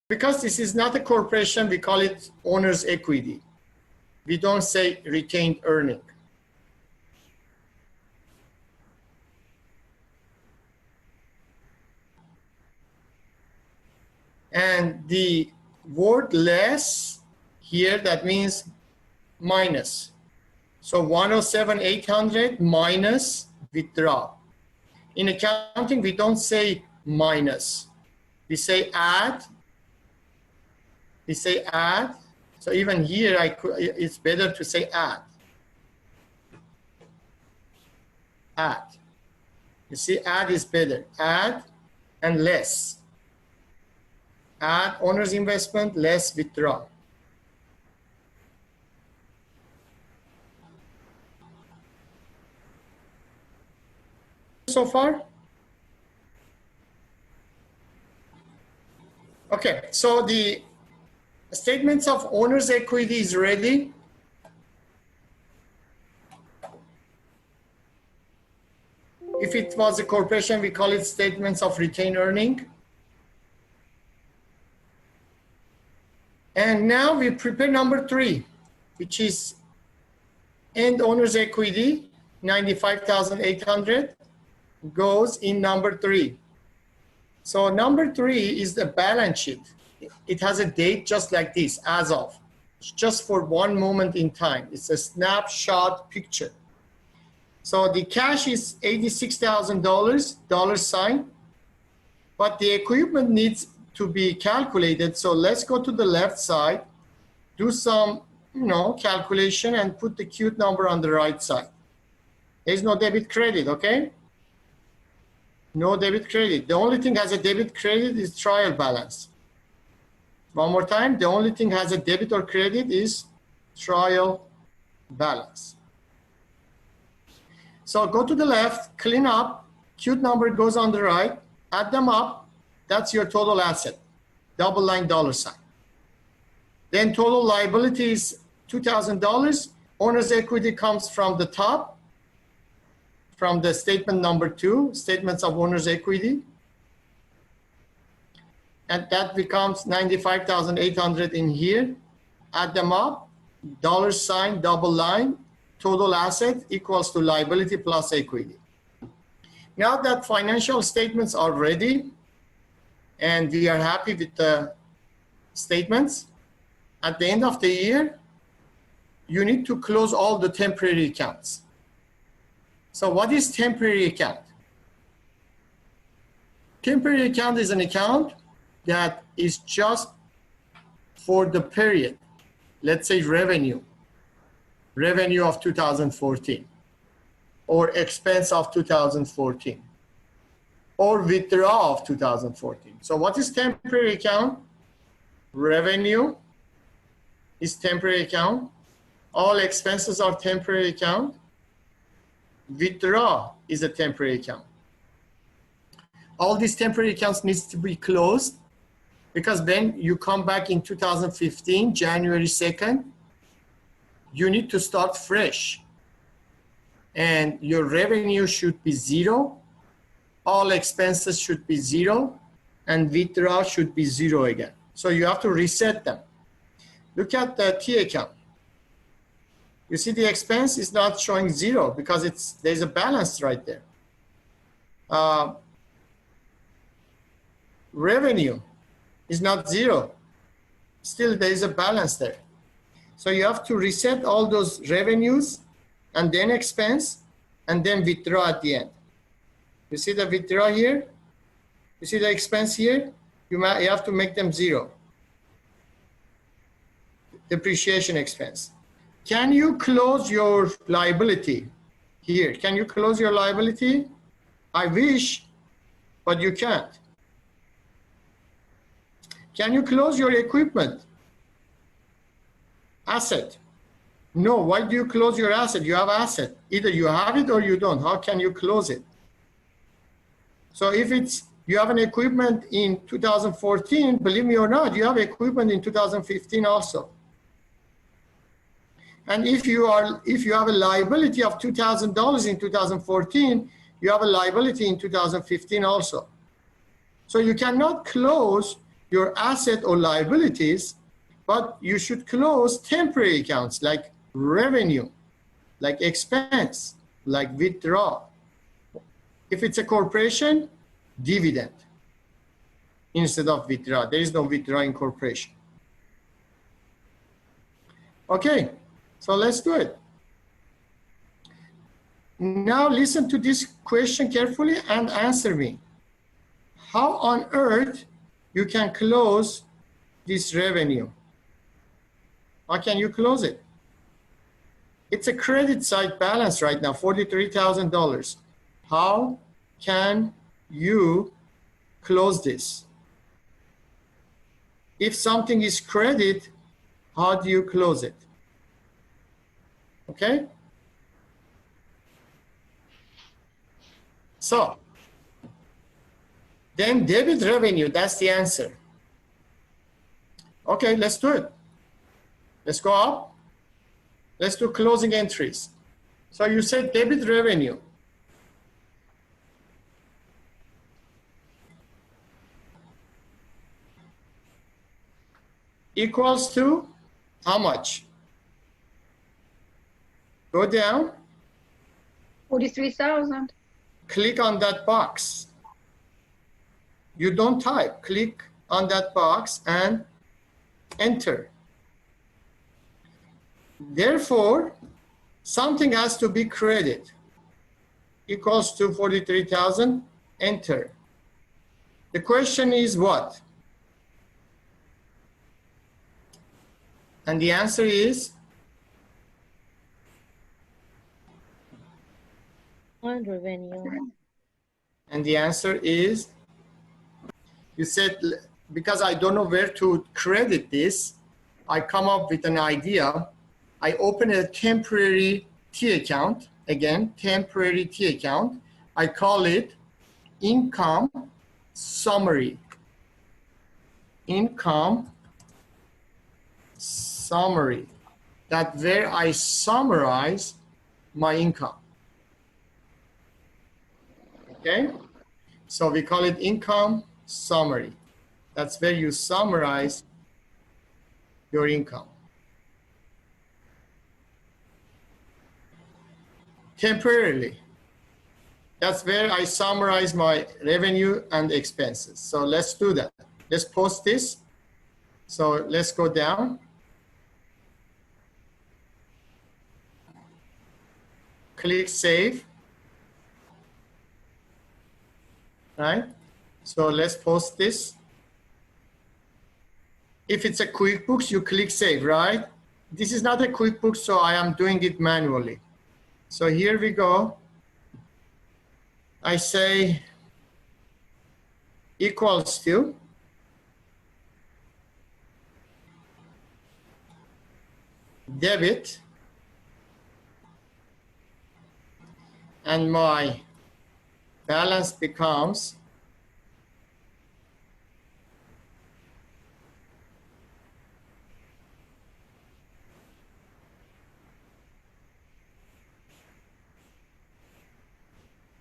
Because this is not a corporation, we call it owner's equity. We don't say retained earning. And the word less here, that means minus. So 107,800 minus withdrawal. In accounting, we don't say minus. We say add. We say add. So even here, it's better to say add. Add. You see, add is better. Add and less. Add owner's investment, less withdrawal. So far? Okay, so the statements of owner's equity is ready. If it was a corporation, we call it statements of retained earning. And now we prepare number 3, which is end owner's equity, 95,800, goes in number 3. So number 3 is the balance sheet. It has a date just like this, as of. It's just for one moment in time. It's a snapshot picture. So the cash is $86,000, dollar sign, but the equipment needs to be calculated. So let's go to the left side, do some, calculation and put the cute number on the right side. There's no debit credit, okay? No debit credit. The only thing has a debit credit is trial balance. One more time, the only thing has a debit or credit is trial balance. So go to the left, clean up, cute number goes on the right, add them up. That's your total asset, double line dollar sign. Then total liability is $2,000. Owner's equity comes from the top, from the statement number 2, statements of owner's equity. And that becomes 95,800 in here. Add them up, dollar sign, double line, total asset equals to liability plus equity. Now that financial statements are ready, and we are happy with the statements, at the end of the year, you need to close all the temporary accounts. So what is temporary account? Temporary account is an account that is just for the period. Let's say revenue of 2014, or expense of 2014. Or withdrawal of 2014. So what is temporary account? Revenue is temporary account. All expenses are temporary account. Withdrawal is a temporary account. All these temporary accounts needs to be closed, because then you come back in 2015, January 2nd, you need to start fresh. And your revenue should be 0. All expenses should be 0, and withdrawal should be 0 again. So you have to reset them. Look at the T account. You see the expense is not showing 0 because there's a balance right there. Revenue is not 0. Still there is a balance there. So you have to reset all those revenues and then expense and then withdraw at the end. You see the withdrawal here? You see the expense here? You have to make them 0. Depreciation expense. Can you close your liability here? Can you close your liability? I wish, but you can't. Can you close your equipment? Asset. No, why do you close your asset? You have asset. Either you have it or you don't. How can you close it? So if you have an equipment in 2014, believe me or not, you have equipment in 2015 also. And if you have a liability of $2,000 in 2014, you have a liability in 2015 also. So you cannot close your asset or liabilities, but you should close temporary accounts like revenue, like expense, like withdrawal. If it's a corporation, dividend instead of withdrawal. There is no withdrawal in corporation. Okay, so let's do it. Now listen to this question carefully and answer me. How on earth you can close this revenue? How can you close it? It's a credit side balance right now, $43,000. How can you close this? If something is credit, how do you close it? Okay? So, then debit revenue, that's the answer. Okay, let's do it. Let's go up. Let's do closing entries. So you said debit revenue. Equals to how much? Go down. 43,000. Click on that box. You don't type. Click on that box and enter. Therefore, something has to be credit. Equals to 43,000. Enter. The question is what? And the answer is Revenue. And the answer is, you said, because I don't know where to credit this, I come up with an idea. I open a temporary T account, again, temporary T account. I call it income summary. Income summary. That's where I summarize my income. Okay? So we call it income summary. That's where you summarize your income. Temporarily. That's where I summarize my revenue and expenses. So let's do that. Let's post this. So let's go down. Click save. Right? So let's post this. If it's a QuickBooks, you click save, right? This is not a QuickBooks, so I am doing it manually. So here we go. I say equals to debit, and my balance becomes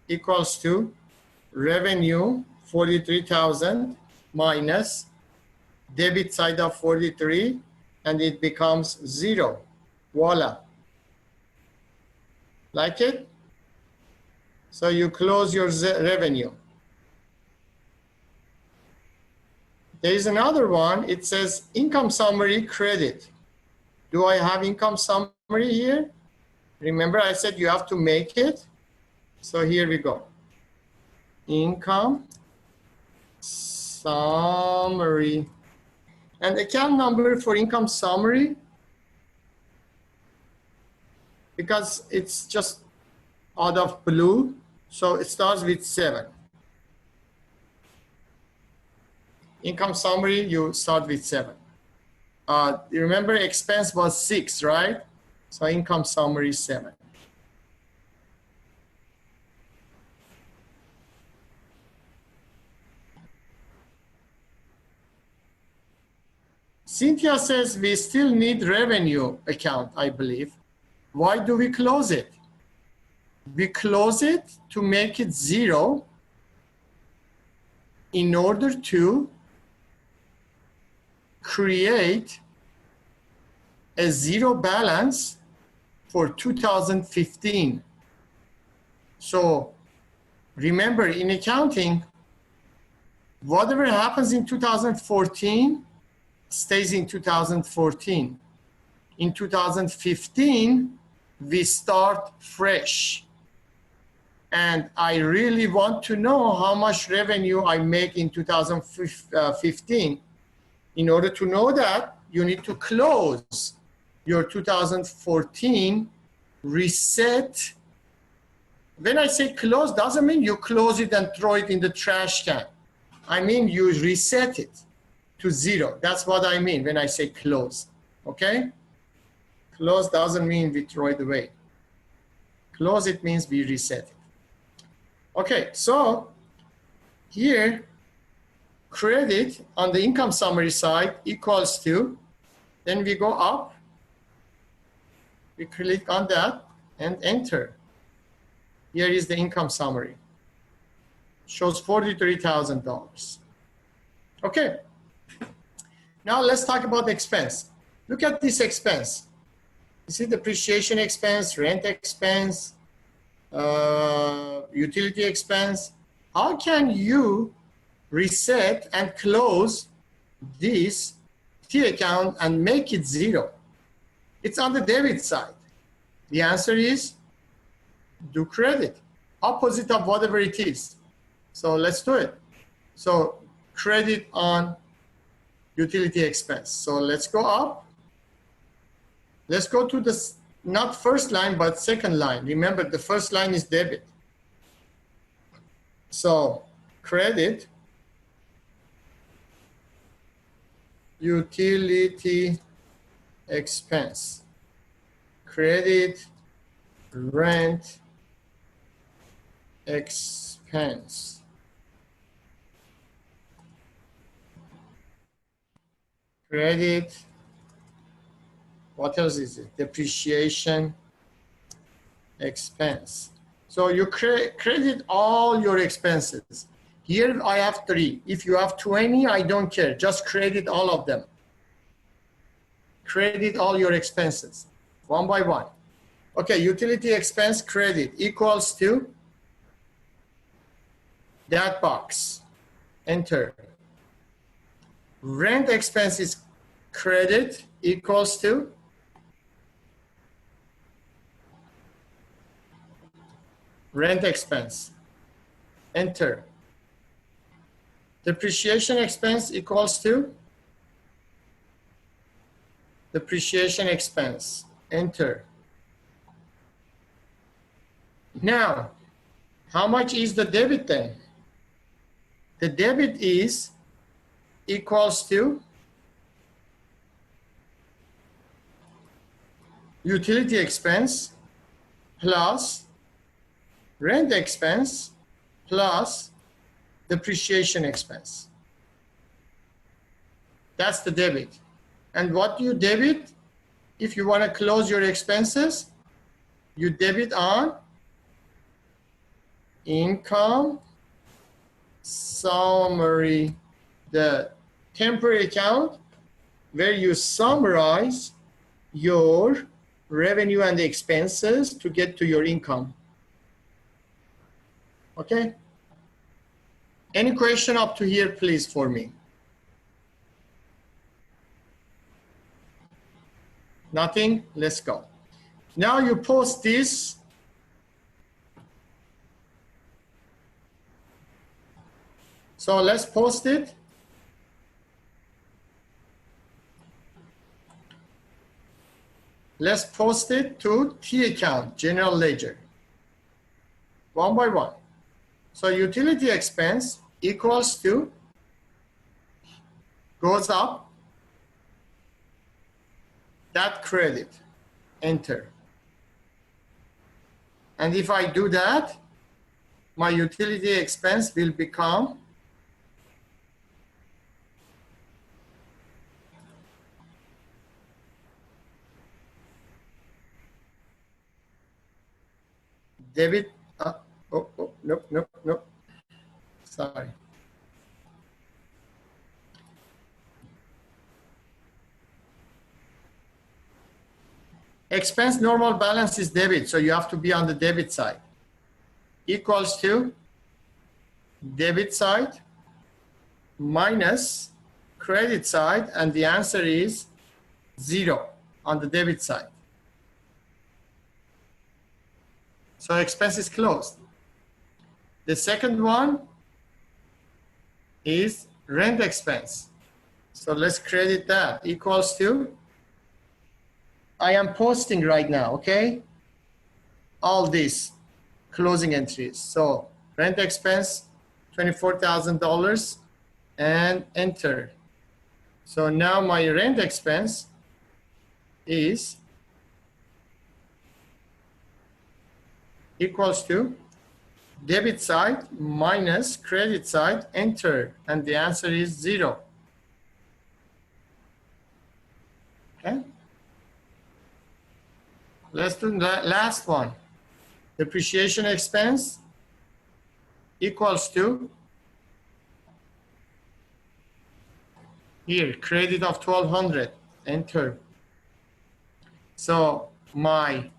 equals to revenue 43,000 minus debit side of 43, and it becomes 0. Voila. Like it? So you close your revenue. There is another one. It says income summary credit. Do I have income summary here? Remember I said you have to make it. So here we go. Income summary. And account number for income summary, because it's just out of blue, so it starts with 7. Income summary, you start with 7. You remember expense was 6, right? So income summary 7. Cynthia says we still need revenue account, I believe. Why do we close it? We close it to make it 0 in order to create a zero balance for 2015. So remember, in accounting, whatever happens in 2014 stays in 2014. In 2015, we start fresh. And I really want to know how much revenue I make in 2015. In order to know that, you need to close your 2014 reset. When I say close, doesn't mean you close it and throw it in the trash can. I mean you reset it to zero. That's what I mean when I say close, okay? Close doesn't mean we throw it away. Close, it means we reset it. Okay, so here, credit on the income summary side equals to, then we go up, we click on that and enter. Here is the income summary. Shows $43,000. Okay, now let's talk about the expense. Look at this expense. You see depreciation expense, rent expense, utility expense. How can you reset and close this T account and make it zero? It's on the debit side. The answer is do credit, opposite of whatever it is. So let's do it. So credit on utility expense. So let's go up. Let's go to the, not first line, but second line. Remember, the first line is debit. So credit utility expense, credit rent expense, credit, what else is it? Depreciation expense. So you credit all your expenses. Here I have 3. If you have 20, I don't care. Just credit all of them. Credit all your expenses, one by one. Okay, utility expense credit equals to that box. Enter. Rent expense is credit equals to rent expense. Enter. Depreciation expense equals to depreciation expense. Enter. Now, how much is the debit then? The debit is equals to utility expense plus rent expense plus depreciation expense. That's the debit. And what do you debit? If you want to close your expenses, you debit on income summary, the temporary account where you summarize your revenue and the expenses to get to your income. Okay? Any question up to here, please, for me? Nothing? Let's go. Now you post this. So let's post it. Let's post it to T account, general ledger, one by one. So utility expense equals to, goes up, that credit, enter. And if I do that, my utility expense will become debit. Nope. Sorry. expense normal balance is debit, so you have to be on the debit side. Equals to debit side minus credit side, and the answer is 0 on the debit side. So expense is closed. The second one is rent expense. So let's credit that. Equals to, I am posting right now, okay? All these closing entries. So rent expense, $24,000, and enter. So now my rent expense is equals to debit side minus credit side, enter, and the answer is 0. Okay? Let's do the last one. Depreciation expense equals to, here, credit of 1,200, enter. So my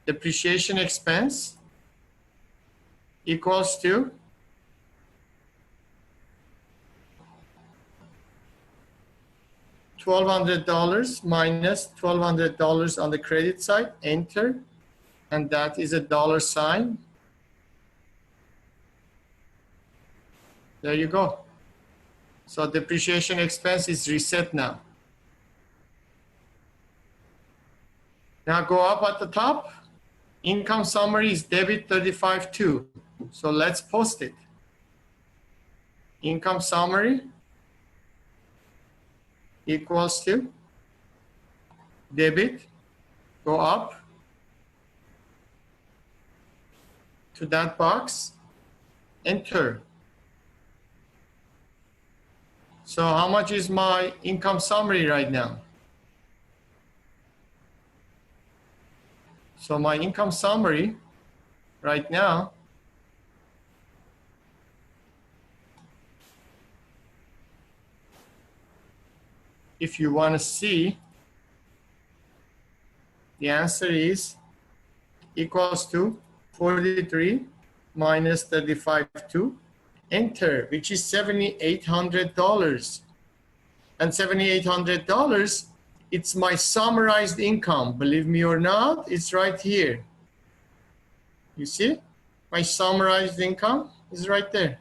depreciation expense equals to $1,200 minus $1,200 on the credit side, enter, and that is a $sign. There you go. So depreciation expense is reset now. Now go up at the top. Income summary is debit 35.2. So let's post it. Income summary equals to debit, go up to that box, enter. So how much is my income summary right now? So my income summary right now if you want to see, the answer is equals to 43 minus 35.2, enter, which is $7,800. And $7,800, it's my summarized income. Believe me or not, it's right here. You see? My summarized income is right there.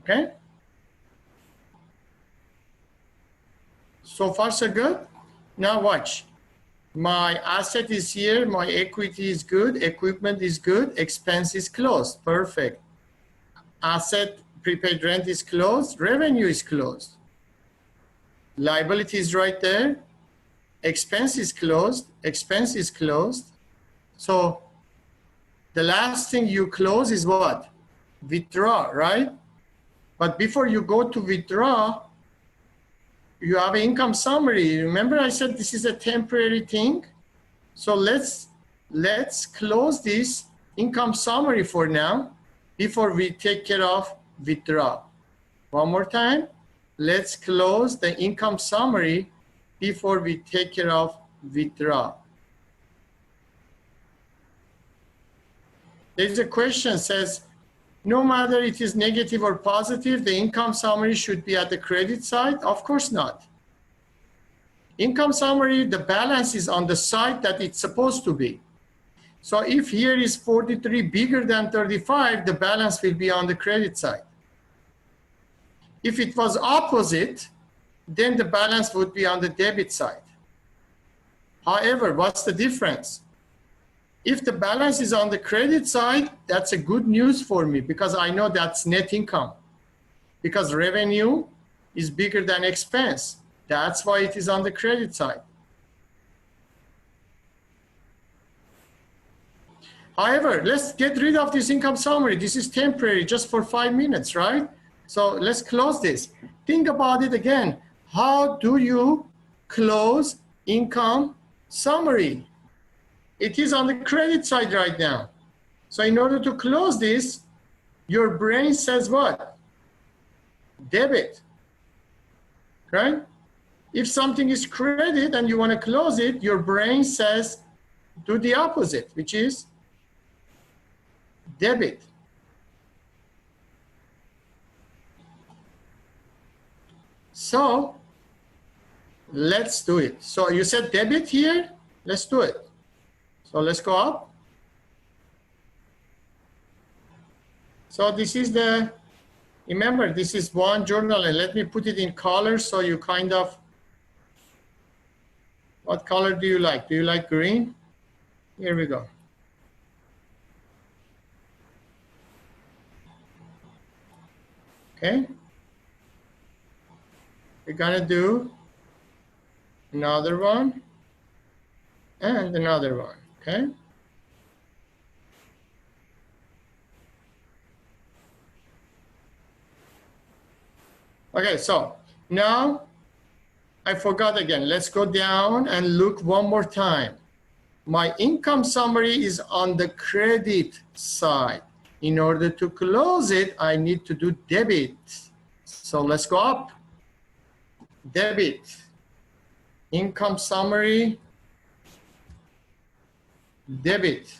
Okay? So far, so good. Now watch. My asset is here, my equity is good, equipment is good, expense is closed. Perfect. Asset, prepaid rent is closed, revenue is closed. Liability is right there. Expense is closed, expense is closed. So the last thing you close is what? Withdraw, right? But before you go to withdraw, you have an income summary. Remember I said this is a temporary thing? So let's close this income summary for now before we take care of withdraw. One more time. Let's close the income summary before we take care of withdraw. There's a question says, no matter it is negative or positive, the income summary should be at the credit side? Of course not. Income summary, the balance is on the side that it's supposed to be. So if here is 43 bigger than 35, the balance will be on the credit side. If it was opposite, then the balance would be on the debit side. However, what's the difference? If the balance is on the credit side, that's a good news for me because I know that's net income. Because revenue is bigger than expense. That's why it is on the credit side. However, let's get rid of this income summary. This is temporary, just for 5 minutes, right? So let's close this. Think about it again. How do you close income summary? It is on the credit side right now. So in order to close this, your brain says what? Debit, right? If something is credit and you want to close it, your brain says do the opposite, which is debit. So let's do it. So you said debit here, let's do it. So let's go up. So this is the, remember, this is one journal, and let me put it in color so you kind of, what color do you like? Do you like green? Here we go. Okay. We're gonna do another one and another one, okay? Okay, so now I forgot again. Let's go down and look one more time. My income summary is on the credit side. In order to close it, I need to do debit. So let's go up. Debit. Income summary. Debit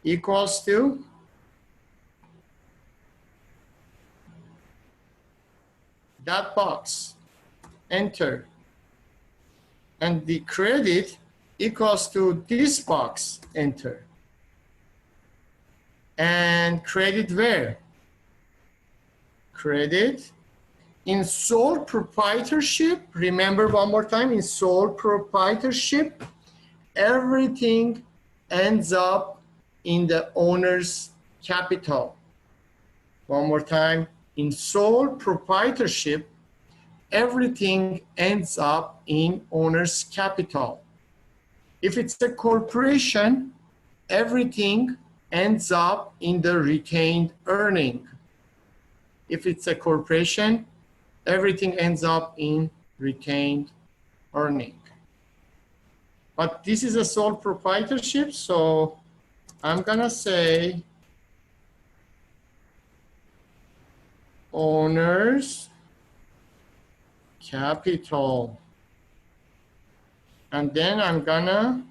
equals to that box. Enter. And the credit equals to this box. Enter. And credit where? Credit in sole proprietorship. Remember one more time, in sole proprietorship, everything ends up in the owner's capital. One more time, in sole proprietorship, everything ends up in owner's capital. If it's a corporation, everything ends up in the retained earning. If it's a corporation, everything ends up in retained earning. But this is a sole proprietorship, so I'm gonna say owner's capital. And then I'm gonna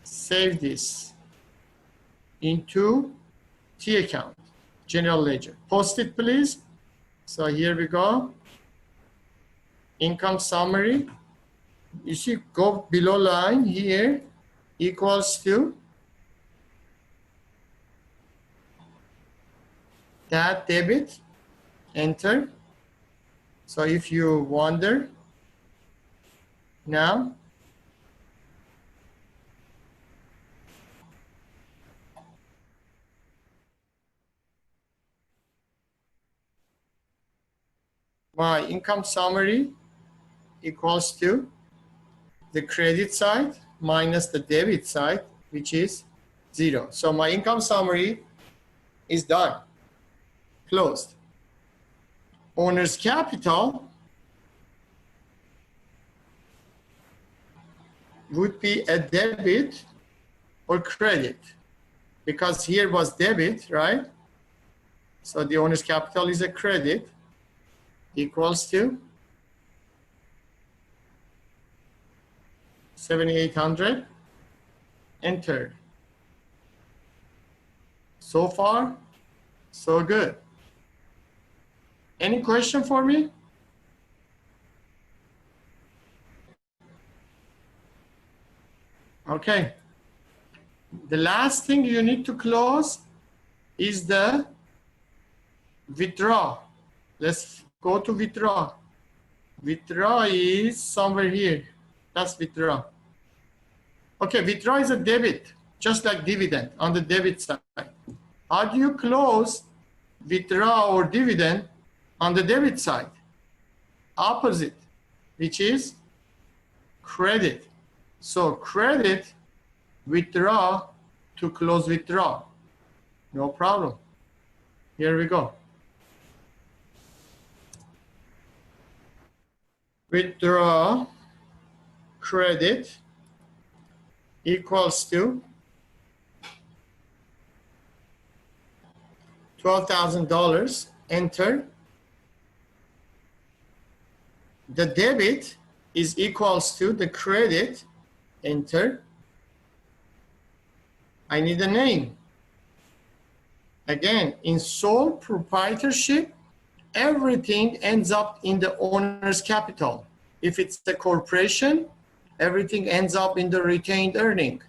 save this into T account, general ledger. Post it, please. So here we go. Income summary. You see, go below line here, equals to that debit, enter. So if you wonder, now my income summary equals to the credit side minus the debit side, which is 0. So my income summary is done, closed. Owner's capital would be a debit or credit, because here was debit, right? So the owner's capital is a credit, equals to 7,800, enter. So far, so good. Any question for me? Okay. The last thing you need to close is the withdraw. Let's go to withdraw. Withdraw is somewhere here. That's withdraw. Okay, withdraw is a debit, just like dividend on the debit side. How do you close withdraw or dividend on the debit side? Opposite, which is credit. So credit, withdraw to close withdraw. No problem. Here we go. Withdraw credit equals to $12,000, enter. The debit is equals to the credit, enter. I need a name. Again, in sole proprietorship, everything ends up in the owner's capital. If it's a corporation, everything ends up in the retained earning.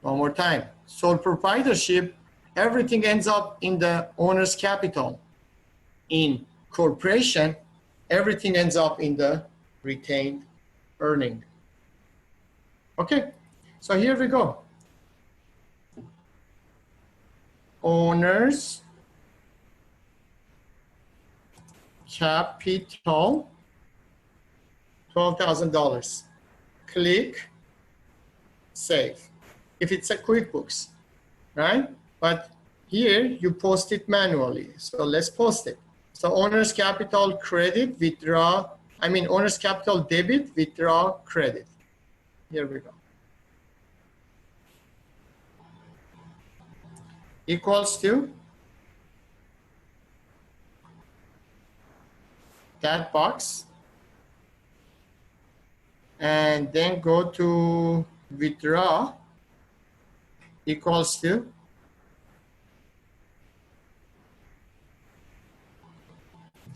One more time. Sole proprietorship, everything ends up in the owner's capital. In corporation, everything ends up in the retained earning. Okay, so here we go. Owner's capital, $12,000. Click save. If it's a QuickBooks, right? But here you post it manually. So let's post it. So owner's capital credit, withdraw, owner's capital debit, withdraw credit. Here we go. Equals to that box, and then go to withdraw, equals to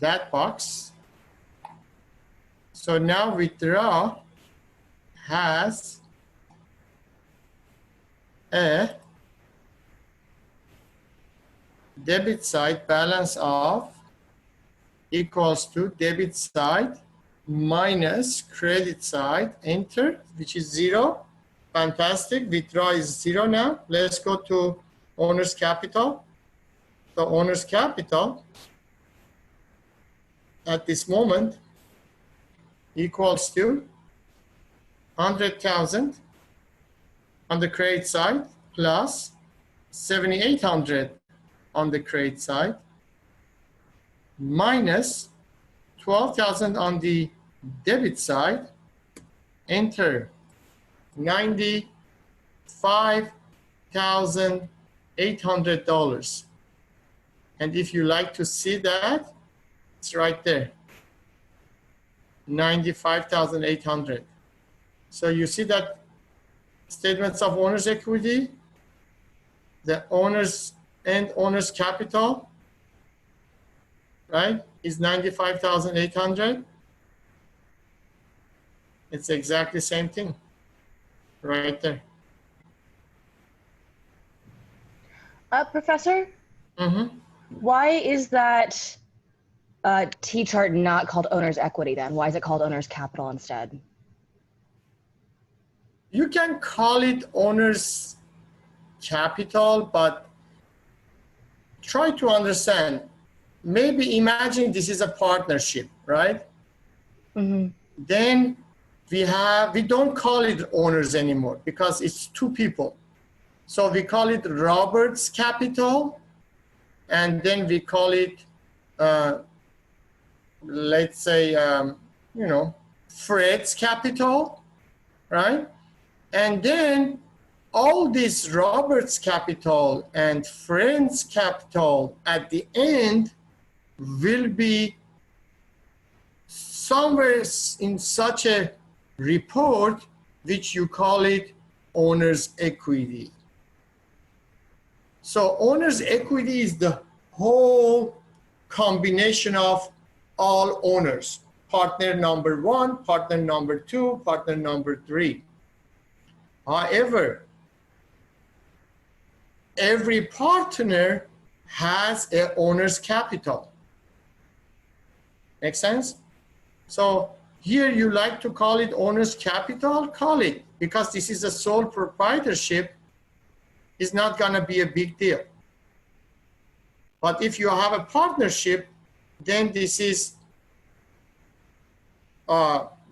that box. So now withdraw has a debit side balance of equals to debit side minus credit side, enter, which is 0. Fantastic. Withdraw is 0 now. Let's go to owner's capital. So owner's capital at this moment equals to 100,000 on the credit side plus 7,800 on the credit side minus 12,000 on the debit side, enter. $95,800. And if you like to see that, it's right there. 95,800. So you see that statements of owner's equity, the owner's and owner's capital, right, is 95,800. It's exactly the same thing right there. Professor? Mm-hmm. Why is that T-chart not called owner's equity then? Why is it called owner's capital instead? You can call it owner's capital, but try to understand. Maybe imagine this is a partnership, right? Mm-hmm. Then we don't call it owners anymore because it's two people. So we call it Robert's capital, and then we call it, let's say, Fred's capital, right? And then all this Robert's capital and Fred's capital at the end will be somewhere in such a report which you call it owner's equity. So owner's equity is the whole combination of all owners. Partner number 1, partner number 2, partner number 3. However, every partner has an owner's capital. Make sense? So here you like to call it owner's capital, call it, because this is a sole proprietorship. Is not going to be a big deal. But if you have a partnership, then this is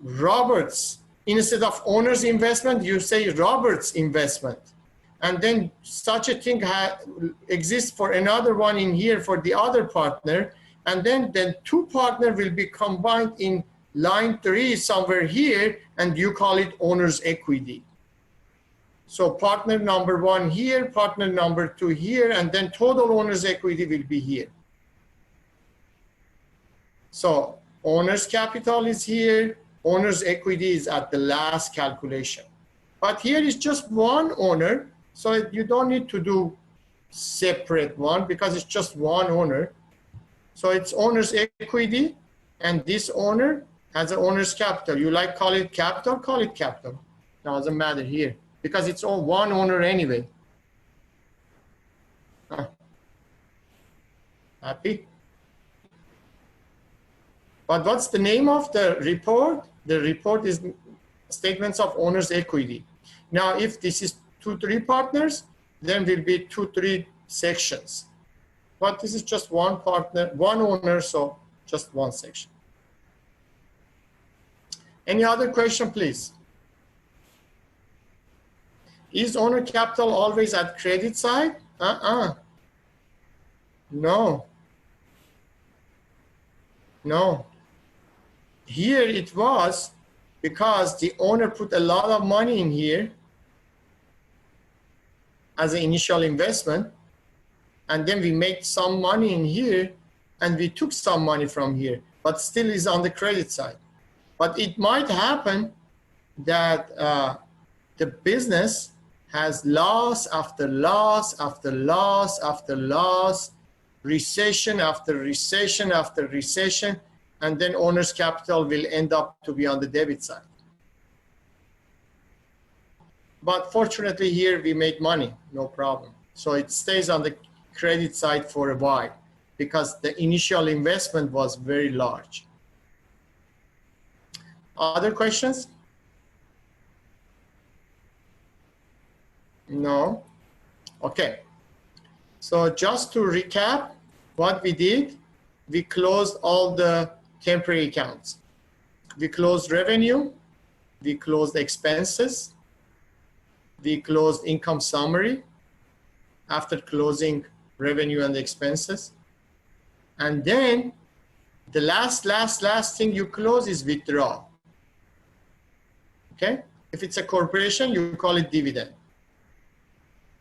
Robert's. Instead of owner's investment, you say Robert's investment. And then such a thing exists for another one in here for the other partner. And then two partners will be combined in line 3 somewhere here, and you call it owner's equity. So partner number 1 here, partner number 2 here, and then total owner's equity will be here. So owner's capital is here, owner's equity is at the last calculation. But here is just one owner, so you don't need to do separate one because it's just one owner. So it's owner's equity, and this owner has an owner's capital. You like call it capital, call it capital. Doesn't matter here because it's all one owner anyway. Happy? But what's the name of the report? The report is statements of owner's equity. Now, if this is 2-3 partners, then will be 2-3 sections. But this is just one partner, one owner, so just one section. Any other question, please? Is owner capital always at credit side? No. No. Here it was because the owner put a lot of money in here as an initial investment, and then we made some money in here and we took some money from here, but still is on the credit side. But it might happen that the business has loss after loss after loss after loss, recession after recession after recession, and then owner's capital will end up to be on the debit side. But fortunately here we made money, no problem. So it stays on the credit side for a while because the initial investment was very large. Other questions? No? Okay. So just to recap what we did, we closed all the temporary accounts. We closed revenue, we closed expenses, we closed income summary after closing revenue and expenses. And then the last thing you close is withdrawal. Okay? If it's a corporation, you call it dividend.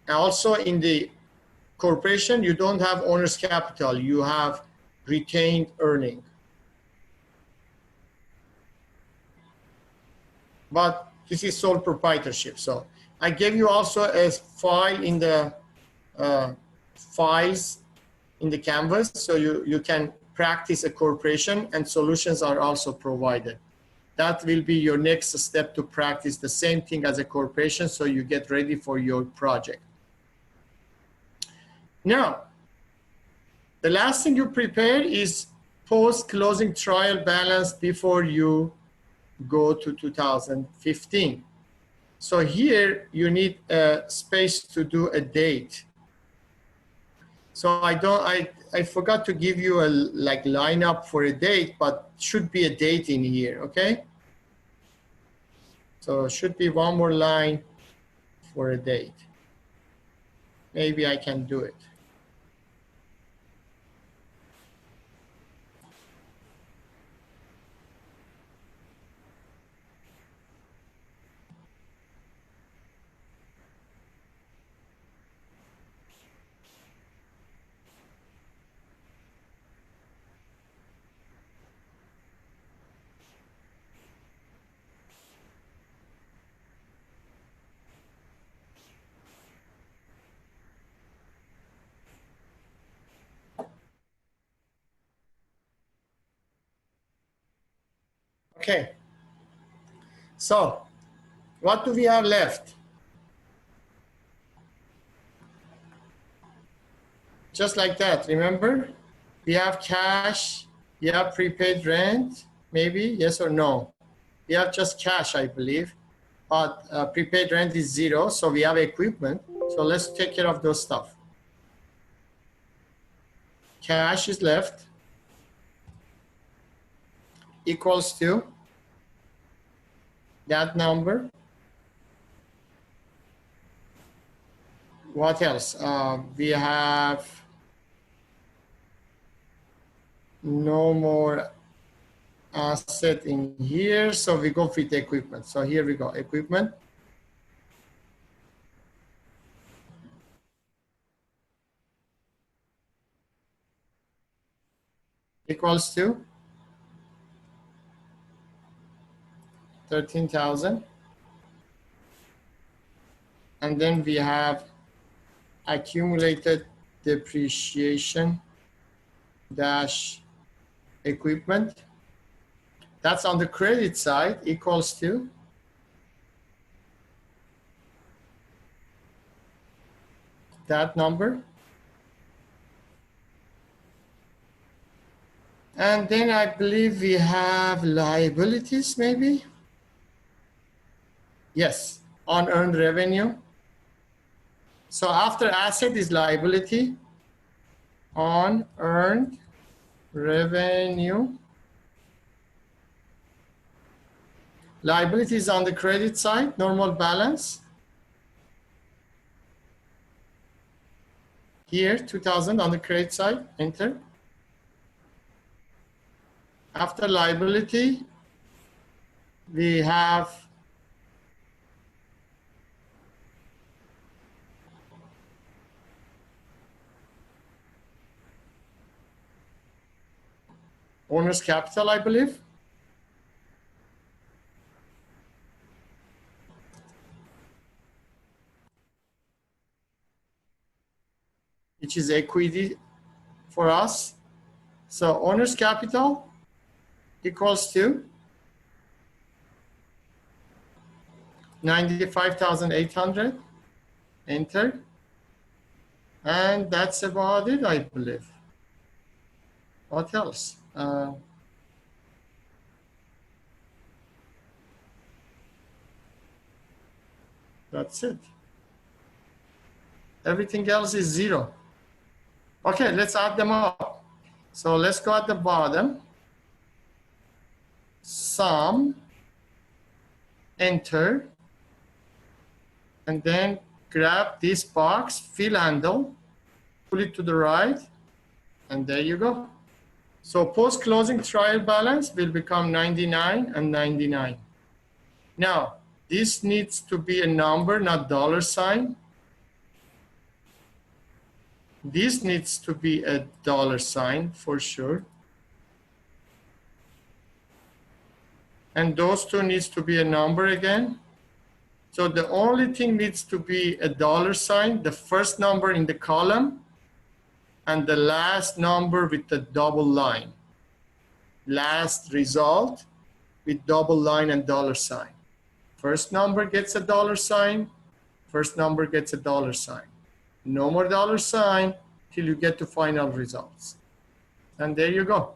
And also in the corporation, you don't have owner's capital, you have retained earning. But this is sole proprietorship. So I gave you also a file in the files in the Canvas, so you can practice a corporation, and solutions are also provided. That will be your next step to practice the same thing as a corporation, so you get ready for your project. Now, the last thing you prepare is post-closing trial balance before you go to 2015. So here you need a space to do a date. So I forgot to give you a lineup for a date, but should be a date in here, okay? So should be one more line for a date. Maybe I can do it. Okay, so what do we have left? Just like that, remember? We have cash, we have prepaid rent, maybe, yes or no? We have just cash, I believe, but prepaid rent is 0, so we have equipment. So let's take care of those stuff. Cash is left, equals to that number. What else? We have no more asset in here, so we go with equipment. So here we go, equipment. equals to 13,000. And then we have accumulated depreciation dash equipment. That's on the credit side, equals to that number. And then I believe we have liabilities, maybe? Yes, unearned revenue. So after asset is liability, unearned revenue. Liabilities on the credit side, normal balance. Here, 2,000 on the credit side, enter. After liability, we have owner's capital, I believe. Which is equity for us. So owner's capital equals to 95,800, enter. And that's about it, I believe. What else? That's it. Everything else is zero. Okay, let's add them up. So let's go at the bottom. Sum, enter, and then grab this box, fill handle, pull it to the right, and there you go. So post-closing trial balance will become 99 and 99. Now, this needs to be a number, not dollar sign. This needs to be a dollar sign for sure. And those two needs to be a number again. So the only thing needs to be a dollar sign, the first number in the column, and the last number with the double line. Last result with double line and dollar sign. First number gets a dollar sign, first number gets a dollar sign. No more dollar sign till you get to final results. And there you go.